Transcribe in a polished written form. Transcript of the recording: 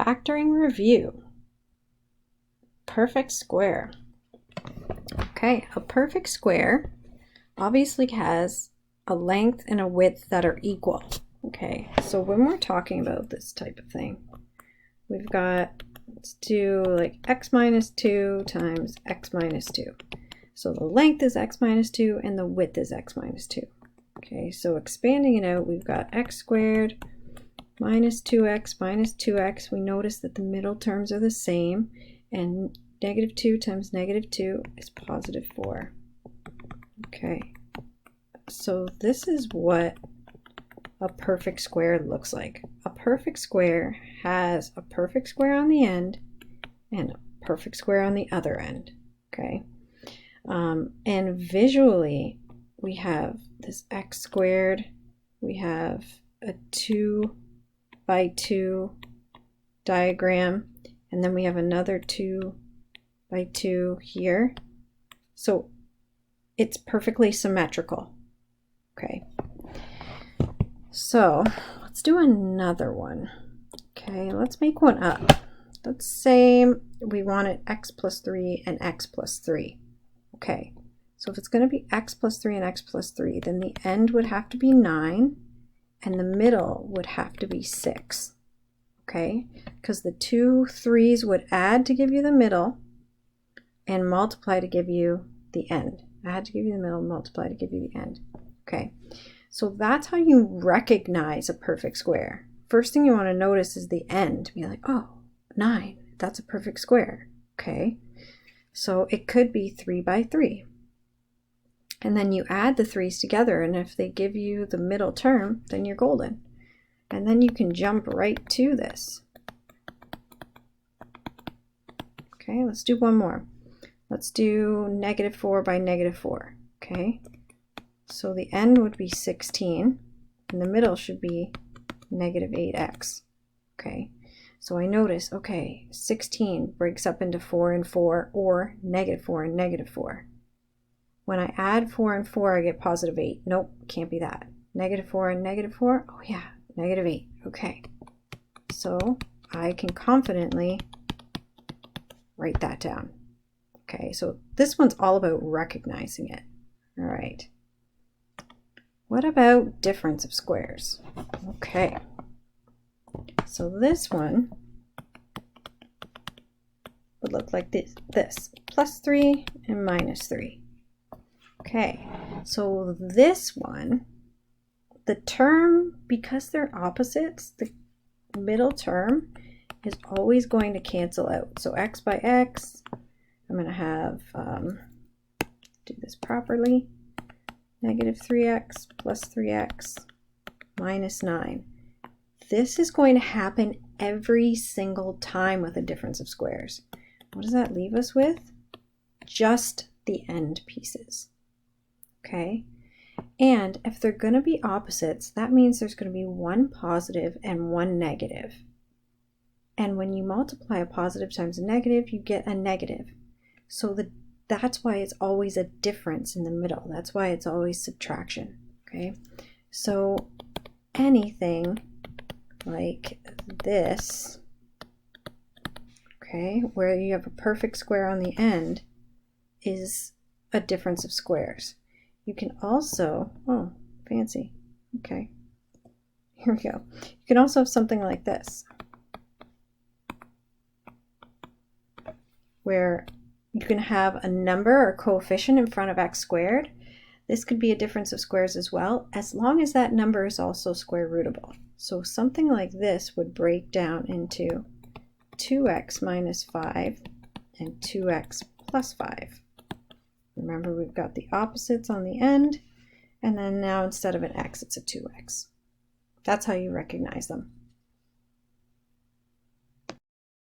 factoring review. Perfect square. Okay, a perfect square obviously has a length and a width that are equal. Okay, so when we're talking about this type of thing, we've got, let's do like x minus 2 times x minus 2. So the length is x minus 2 and the width is x minus 2. Okay, so expanding it out, we've got x squared minus 2x. We notice that the middle terms are the same, and negative 2 times negative 2 is positive 4. Okay, so this is what a perfect square looks like. A perfect square has a perfect square on the end and a perfect square on the other end. Okay, and visually we have this x squared, we have a 2 by 2 diagram, and then we have another 2 by 2 here. So it's perfectly symmetrical. Okay, so let's do another one. Okay, let's make one up. Let's say we wanted x plus 3 and x plus 3. Okay, so if it's going to be x plus 3 and x plus 3, then the end would have to be 9 and the middle would have to be 6. Okay, because the two 3's would add to give you the middle and multiply to give you the end. Add to give you the middle, multiply to give you the end. Okay, so that's how you recognize a perfect square. First thing you want to notice is the end. Be like, oh, 9, that's a perfect square. Okay, so it could be 3 by 3. And then you add the 3's together, and if they give you the middle term, then you're golden. And then you can jump right to this. Okay, let's do one more. Let's do negative 4 by negative 4. Okay, so the end would be 16, and the middle should be negative 8x. Okay, so I notice, okay, 16 breaks up into 4 and 4, or negative 4 and negative 4. When I add 4 and 4, I get positive 8. Nope, can't be that. Negative 4 and negative 4, oh yeah, negative 8. Okay, so I can confidently write that down. Okay, so this one's all about recognizing it. All right. What about difference of squares? Okay, so this one would look like this, plus 3 and minus 3. Okay, so this one, the term, because they're opposites, the middle term is always going to cancel out. So x by x, I'm going to have, do this properly, negative 3x plus 3x minus 9. This is going to happen every single time with a difference of squares. What does that leave us with? Just the end pieces. Okay, and if they're going to be opposites, that means there's going to be one positive and one negative. And when you multiply a positive times a negative, you get a negative. So that's why it's always a difference in the middle. That's why it's always subtraction. Okay, so anything like this, okay, where you have a perfect square on the end, is a difference of squares. You can also, oh, fancy. Okay, here we go. You can also have something like this, where you can have a number or coefficient in front of x squared. This could be a difference of squares as well, as long as that number is also square rootable. So something like this would break down into 2x minus 5 and 2x plus 5. Remember, we've got the opposites on the end, and then now instead of an x, it's a 2x. That's how you recognize them.